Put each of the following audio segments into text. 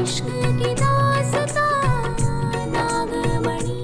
इश्क की दास्तां नागमणि।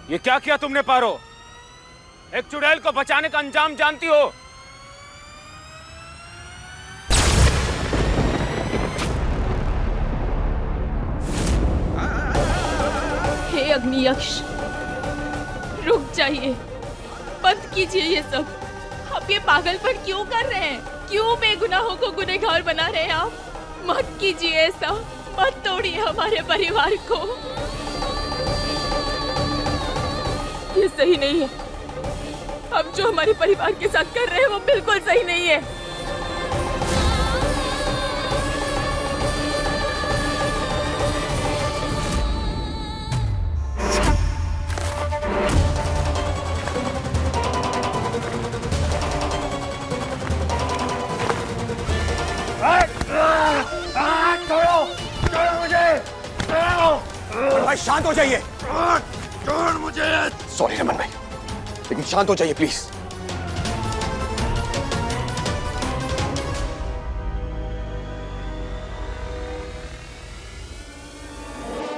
ये क्या किया तुमने पारो? एक चुड़ैल को बचाने का अंजाम जानती हो? हे अग्नियक्ष, रुक जाइए, बंद कीजिए ये सब। आप ये पागलपन क्यों कर रहे हैं? क्यों बेगुनाहों को गुनहगार बना रहे हैं आप? मत कीजिए ऐसा, मत तोड़िए हमारे परिवार को। ये सही नहीं है। आप जो हमारे परिवार के साथ कर रहे हैं वो बिल्कुल सही नहीं है। भाई शांत हो जाइए। छोड़ मुझे। सॉरी रमन भाई, लेकिन शांत हो जाइए प्लीज।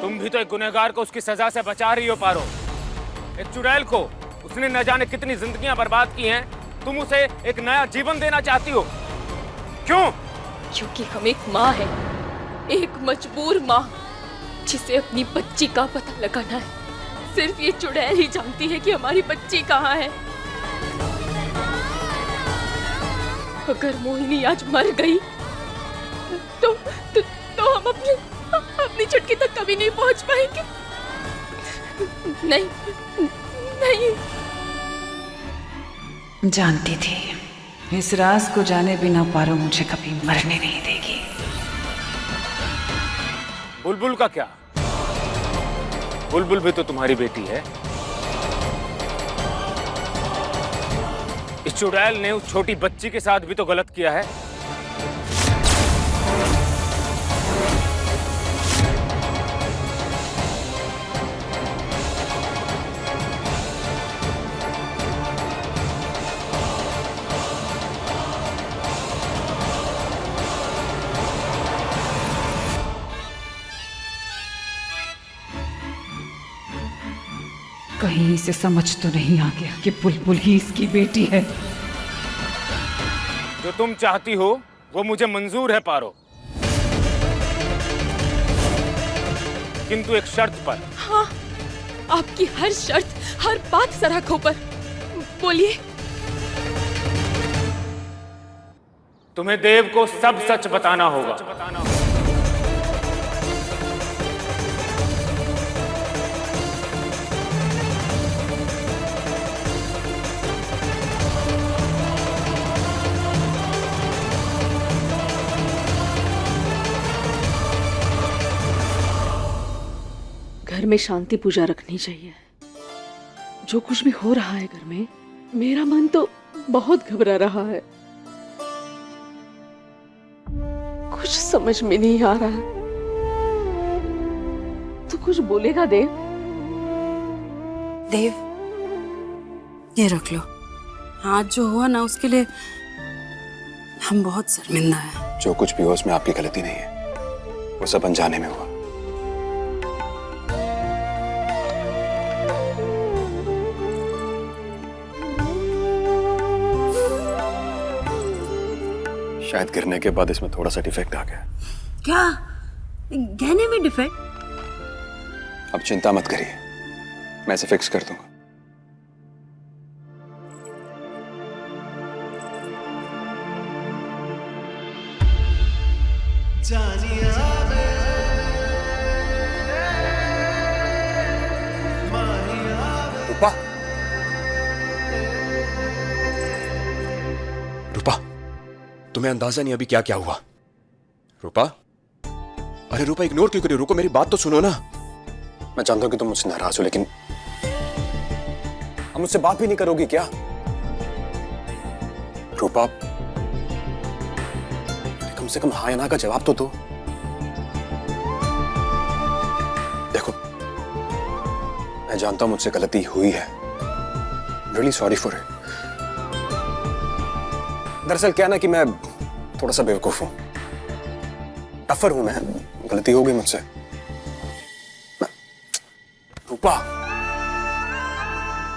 तुम भी तो एक गुनहगार को उसकी सजा से बचा रही हो पारो। एक चुड़ैल को उसने न जाने कितनी जिंदगियां बर्बाद की हैं, तुम उसे एक नया जीवन देना चाहती हो। क्यों? क्योंकि हम एक माँ है, एक मजबूर माँ जिसे अपनी बच्ची का पता लगाना है। सिर्फ ये चुड़ैल ही जानती है कि हमारी बच्ची कहाँ है। अगर मोहिनी आज मर गई तो हम अपनी चुटकी तक कभी नहीं पहुंच पाएंगे। नहीं नहीं। जानती थी इस राज को जाने बिना पारो मुझे कभी मरने नहीं देगी। बुलबुल का क्या? बुलबुल भी तो तुम्हारी बेटी है। इस चुड़ैल ने उस छोटी बच्ची के साथ भी तो गलत किया है। कहीं इसे समझ तो नहीं आ गया कि बुलबुल ही इसकी बेटी है। जो तुम चाहती हो वो मुझे मंजूर है पारो, किंतु एक शर्त पर। हाँ, आपकी हर शर्त, हर बात सराखों पर। बोलिए। तुम्हें देव को सब सच बताना होगा। घर में शांति पूजा रखनी चाहिए। जो कुछ भी हो रहा है घर में, मेरा मन तो बहुत घबरा रहा है। कुछ समझ में नहीं आ रहा है। तो कुछ बोलेगा देव? देव, ये रख लो। आज जो हुआ ना उसके लिए हम बहुत शर्मिंदा हैं। जो कुछ भी हो उसमें आपकी गलती नहीं है, वो सब अनजाने में हुआ। शायद गिरने के बाद इसमें थोड़ा सा डिफेक्ट आ गया। क्या गहने में डिफेक्ट? अब चिंता मत करिए, मैं इसे फिक्स कर दूंगा। रूपा, रूपा, तुम्हें अंदाजा नहीं अभी क्या क्या हुआ। रूपा, अरे रूपा इग्नोर क्यों करी? रुको, मेरी बात तो सुनो ना। मैं जानता हूं कि तुम मुझसे नाराज हो, लेकिन अब मुझसे बात भी नहीं करोगी क्या? रूपा, कम से कम हाँ या ना का जवाब तो दो। देखो, मैं जानता हूं मुझसे गलती हुई है। Really sorry for it. दरअसल क्या ना कि मैं थोड़ा सा बेवकूफ हूं, टफर हूं मैं, गलती हो गई मुझसे। रूपा,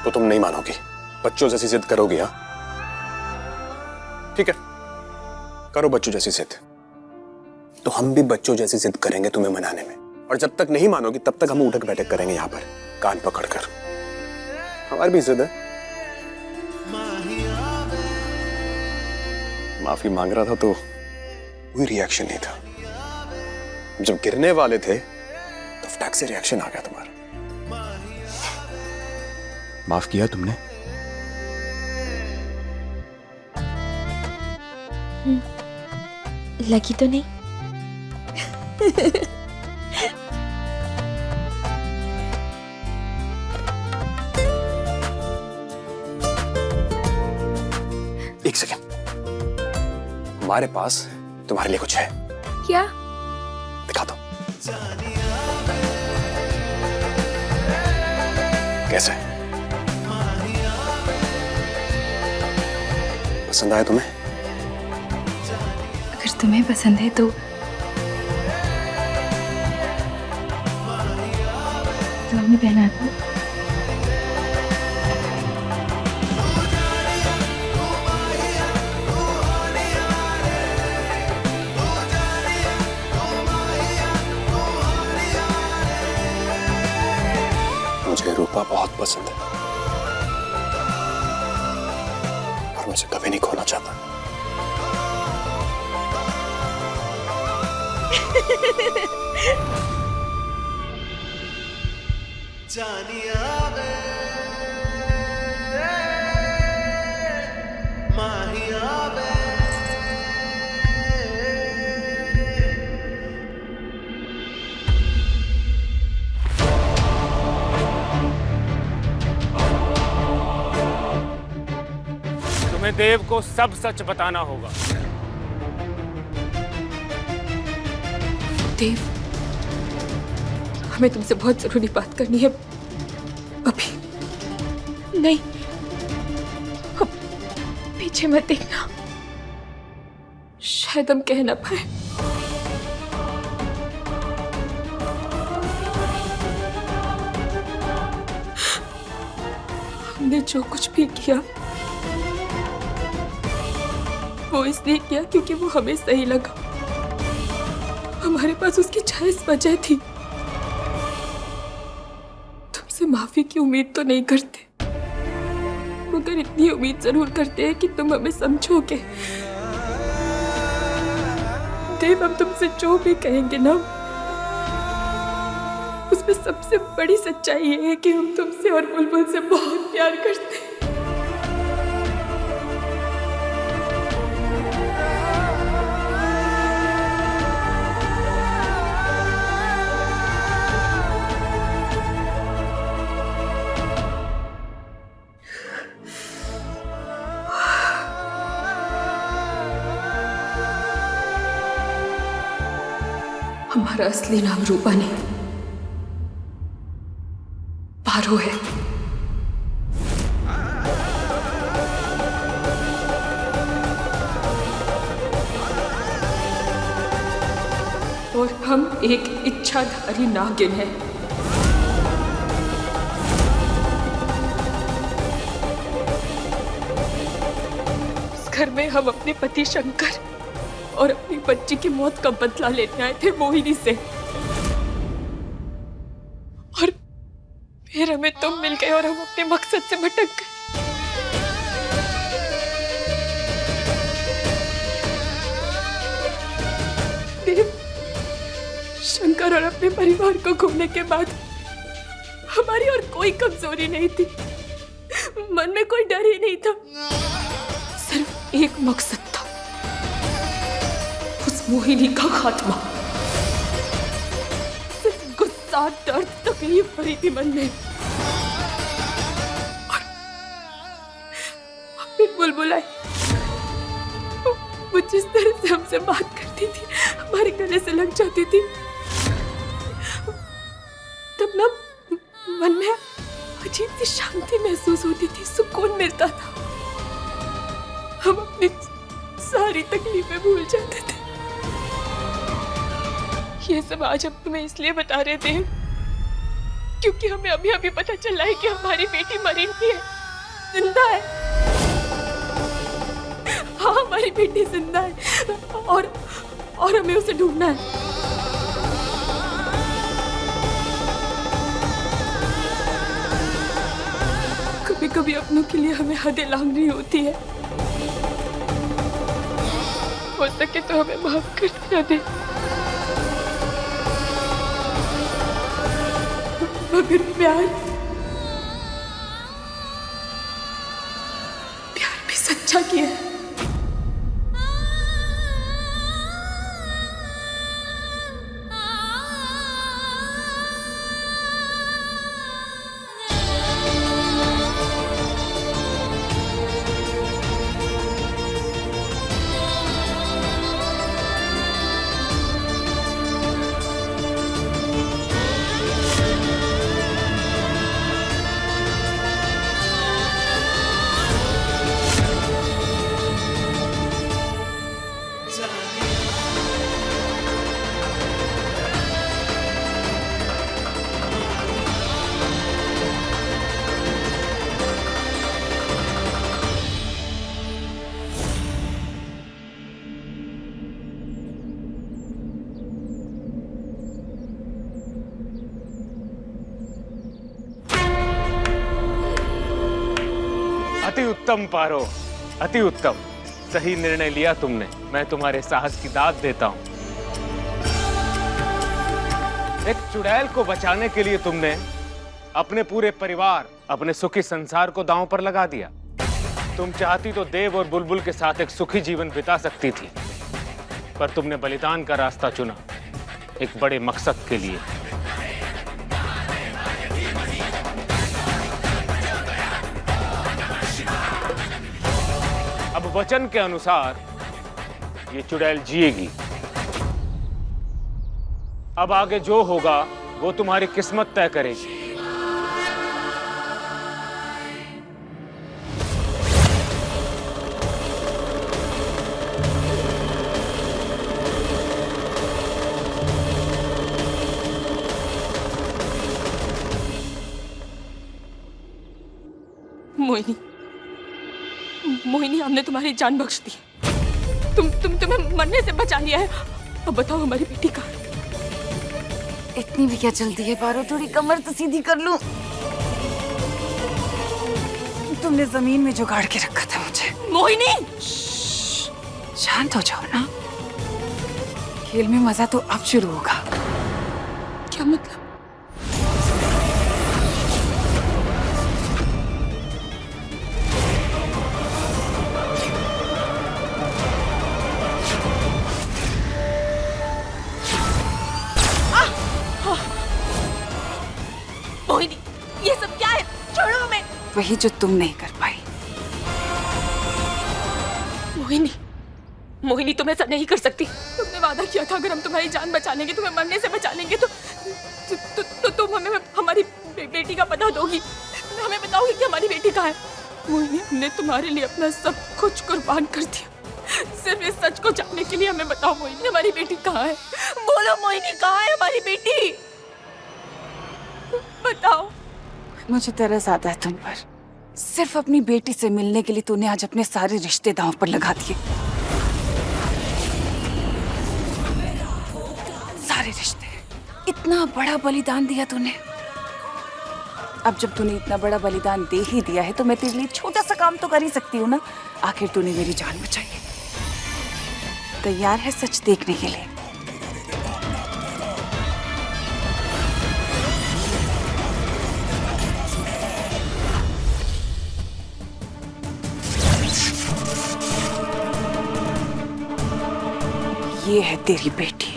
तो तुम नहीं मानोगी, बच्चों जैसी जिद करोगी? हाँ ठीक है, करो बच्चों जैसी जिद। तो हम भी बच्चों जैसी जिद करेंगे तुम्हें मनाने में, और जब तक नहीं मानोगी तब तक हम उठक बैठक करेंगे यहाँ पर कान पकड़कर। हमारी भी जिद है। माफी मांग रहा था तो कोई रिएक्शन नहीं था, जब गिरने वाले थे तो फटाक से रिएक्शन आ गया तुम्हारा। माफ किया तुमने? लगी तो नहीं? एक सेकेंड, हमारे पास तुम्हारे लिए कुछ है। क्या? दिखा दो। कैसा है? पसंद आया तुम्हें? अगर तुम्हें पसंद है तो हमें पहना दो। मुझे रूपा बहुत पसंद है और मैं उसे कभी नहीं खोना चाहता। तुम्हें देव को सब सच बताना होगा। देव, हमें तुमसे बहुत जरूरी बात करनी है अभी। नहीं, अब पीछे मत देखना, शायद हम कह ना पाए। हमने जो कुछ भी किया वो इसलिए किया क्योंकि वो हमें सही लगा। हमारे पास उसकी जायज वजह थी। तुमसे माफी की उम्मीद तो नहीं करते, मगर इतनी उम्मीद जरूर करते हैं कि तुम हमें समझोगे। देव, हम तुमसे जो भी कहेंगे ना, उसमें सबसे बड़ी सच्चाई ये है कि हम तुमसे और बुलबुल से बहुत प्यार करते हैं। हमारा असली नाम रूपा नहीं, पारो है। और हम एक इच्छाधारी नागिन हैं। इस घर में हम अपने पति शंकर और अपनी बच्ची की मौत का बदला लेने आए थे मोहिनी से। और फिर हमें तुम मिल गए और हम अपने मकसद से भटक गए। देव, शंकर और अपने परिवार को खोने के बाद हमारी और कोई कमजोरी नहीं थी, मन में कोई डर ही नहीं था, सिर्फ एक मकसद था, उस मोहिनी का खात्मा। सिर्फ गुस्सा, दर्द, तकलीफ भरी थी मन में। और फिर बुलबुल आई, वो जिस तरह से हमसे बात करती थी, हमारे गले से लग जाती थी, तब ना मन में अजीब सी शांति महसूस होती थी, सुकून मिलता था। हम अपनी सारी तकलीफें भूल जाते थे। ये सब आज हम तुम्हें इसलिए बता रहे थे क्योंकि हमें अभी अभी पता चला है कि हमारी बेटी मरी नहीं है, जिंदा है। हाँ, हमारी बेटी जिंदा है और हमें उसे ढूंढना है। कभी कभी अपनों के लिए हमें हदें लांघनी होती है। हो सके तो हमें माफ कर देना दे, मगर प्यार भी सच्चा किया है। अति उत्तम पारो, अति उत्तम। सही निर्णय लिया तुमने। मैं तुम्हारे साहस की दाद देता हूं। एक चुड़ैल को बचाने के लिए तुमने अपने पूरे परिवार, अपने सुखी संसार को दांव पर लगा दिया। तुम चाहती तो देव और बुलबुल के साथ एक सुखी जीवन बिता सकती थी, पर तुमने बलिदान का रास्ता चुना, एक बड़े मकसद के लिए। अब वचन के अनुसार ये चुड़ैल जिएगी। अब आगे जो होगा वो तुम्हारी किस्मत तय करेगी। मोहिनी, मोहिनी, हमने तुम्हारी जान बख्श दी। तुम्हें मरने से बचा लिया है। अब बताओ हमारी बेटी कहाँ है? इतनी भी क्या जल्दी है पारो, थोड़ी कमर तो सीधी कर लूं। तुमने जमीन में जुगाड़ के रखा था मुझे। मोहिनी, शांत हो जाओ ना। खेल में मजा तो अब शुरू होगा। क्या मतलब? मोहिनी, ये सब क्या है? छोड़ो हमें। वही जो तुम नहीं कर पाई। मोहिनी, मोहिनी, तुम ऐसा नहीं कर सकती। तुमने वादा किया था अगर हम तुम्हारी जान बचा लेंगे, तुम्हें मरने से बचा लेंगे, तो तुम हमें हमारी बेटी का पता दोगी, हमें बताओगी कि हमारी बेटी कहाँ है। मोहिनी, हमने तुम्हारे लिए अपना सब कुछ कुर्बान कर दिया, सिर्फ इस सच को जानने के लिए। हमें बताओ मोहिनी, हमारी बेटी कहाँ है? बोलो मोहिनी, कहाँ है हमारी बेटी? बताओ। मुझे तरस आता है तुम पर। सिर्फ अपनी बेटी से मिलने के लिए तूने आज अपने सारे रिश्ते दांव पर लगा दिए। सारे रिश्ते, इतना बड़ा बलिदान दिया तूने। अब जब तूने इतना बड़ा बलिदान दे ही दिया है तो मैं तेरे लिए छोटा सा काम तो कर ही सकती हूँ ना। आखिर तूने मेरी जान बचाई है। तैयार है सच देखने के लिए? ये है तेरी बेटी।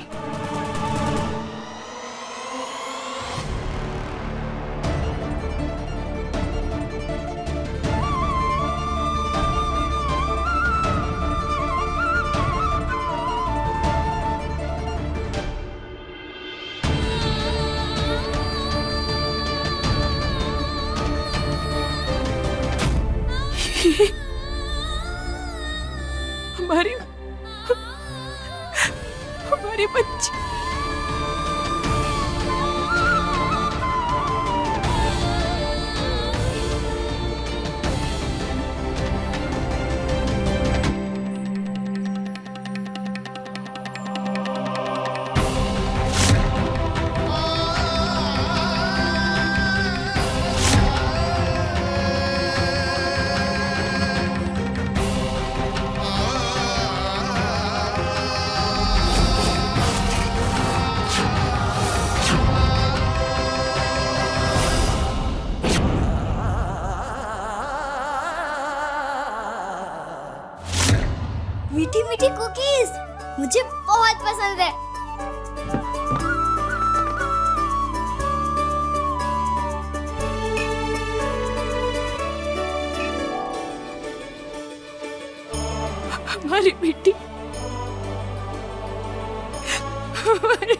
हमारी हमारी बच्ची। मीठी मीठी कुकीज मुझे बहुत पसंद है। हमारी बेटी, हमारी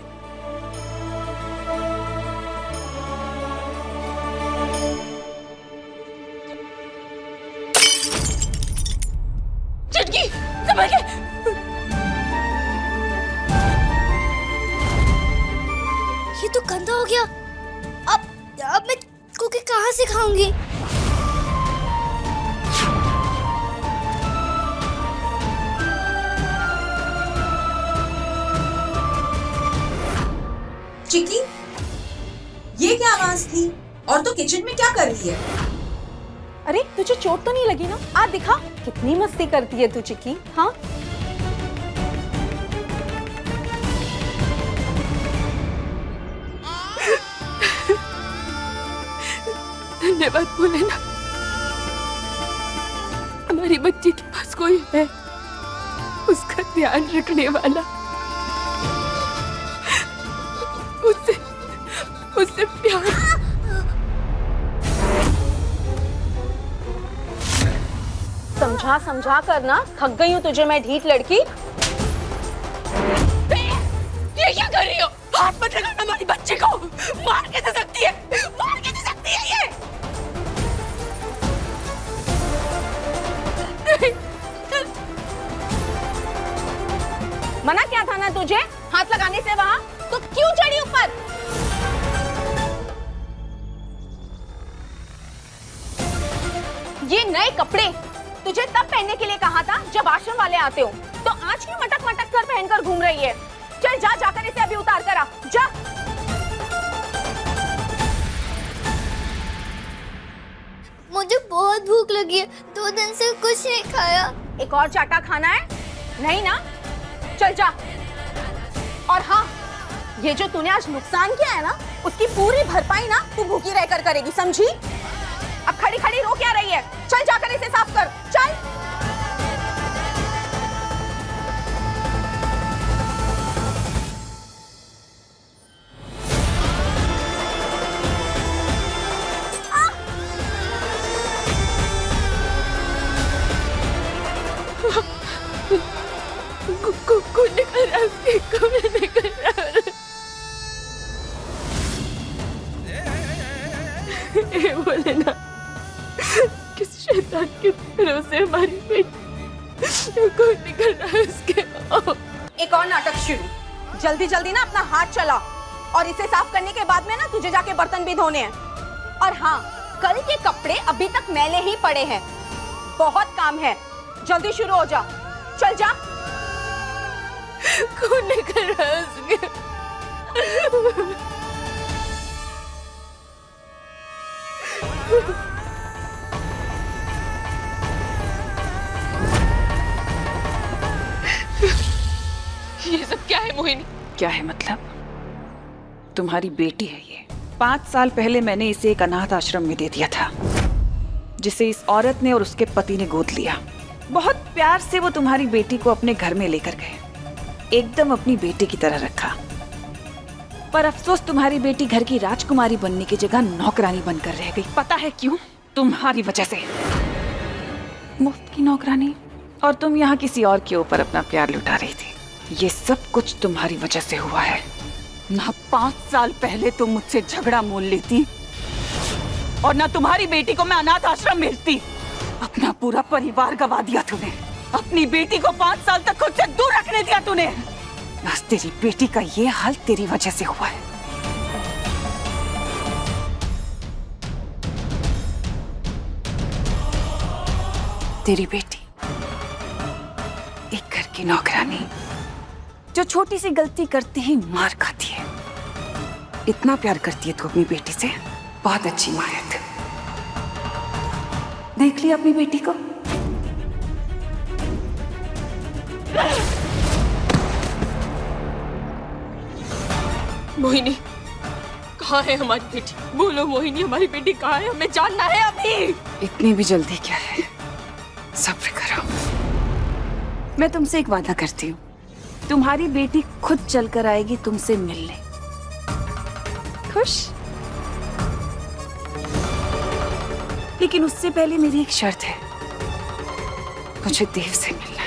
चुटकी संभल के। ये तो गंदा हो गया। अब मैं कुकी कहाँ से खाऊंगी? चिक्की, ये क्या आवाज थी? और तो किचन में क्या कर रही है? अरे तुझे चोट तो नहीं लगी ना? आ दिखा, कितनी मस्ती करती है तू चिक्की। हाँ धन्यवाद बोले ना। हमारी बच्ची के पास कोई है उसका ध्यान रखने वाला, उससे प्यार। समझा समझा कर ना थक गई हूँ तुझे मैं, ढीठ लड़की। ये क्या कर रही हो? हाथ मत लगाना हमारी बच्ची को। मार कैसे सकती है? मार कैसे सकती है ये? मना क्या था ना तुझे हाथ लगाने से? वहाँ तो क्यों चढ़ी ऊपर? ये नए कपड़े तुझे तब पहनने के लिए कहा था जब आश्रम वाले आते हो, तो आज क्यों मटक मटक कर पहनकर घूम रही है? चल जा, जाकर इसे अभी उतार कर आ, जा। मुझे बहुत भूख लगी है, 2 दिन से कुछ नहीं खाया। एक और चाटा खाना है? नहीं ना, चल जा। और हाँ, ये जो तूने आज नुकसान किया है ना, उसकी पूरी भरपाई ना तू भूखी रहकर करेगी, समझी? अब खड़ी खड़ी रो क्या रही है? चल जाकर इसे साफ कर, चल। बोले ना, किस शैतान के भरोसे हमारी बेटी को निकल रहा है उसके। एक और नाटक शुरू। जल्दी जल्दी ना अपना हाथ चला, और इसे साफ करने के बाद में ना तुझे जाके बर्तन भी धोने हैं। और हाँ, कल के कपड़े अभी तक मैले ही पड़े हैं, बहुत काम है, जल्दी शुरू हो जा, चल जा। कौन निकल रहा है उसके? ये सब क्या है मोहिनी? क्या है मतलब? तुम्हारी बेटी है ये। 5 साल पहले मैंने इसे एक अनाथ आश्रम में दे दिया था, जिसे इस औरत ने और उसके पति ने गोद लिया। बहुत प्यार से वो तुम्हारी बेटी को अपने घर में लेकर गए, एकदम अपनी बेटी की तरह रखा। पर अफसोस तुम्हारी बेटी घर की राजकुमारी बनने की जगह नौकरानी बनकर रह गई। पता है क्यों? तुम्हारी वजह से। मुफ्त की नौकरानी, और तुम यहाँ किसी और के ऊपर अपना प्यार लुटा रही थी। ये सब कुछ तुम्हारी वजह से हुआ है ना। 5 साल पहले तुम मुझसे झगड़ा मोल लेती, और ना तुम्हारी बेटी को मैं अनाथ आश्रम भेजती। अपना पूरा परिवार गवा दिया तूने। अपनी बेटी को 5 साल तक खुद से दूर रखने दिया तूने। बस तेरी बेटी का ये हाल तेरी वजह से हुआ है। तेरी बेटी एक घर की नौकरानी, जो छोटी सी गलती करती ही मार खाती है। इतना प्यार करती है तू अपनी बेटी से। बहुत अच्छी माँ है तू। देख लिया अपनी बेटी को? मोहिनी, कहाँ है हमारी बेटी? बोलो मोहिनी, हमारी बेटी कहाँ है? हमें जानना है अभी। इतनी भी जल्दी क्या है? सब्र करो। मैं तुमसे एक वादा करती हूँ, तुम्हारी बेटी खुद चलकर आएगी तुमसे मिलने। खुश? लेकिन उससे पहले मेरी एक शर्त है, मुझे देव से मिलना।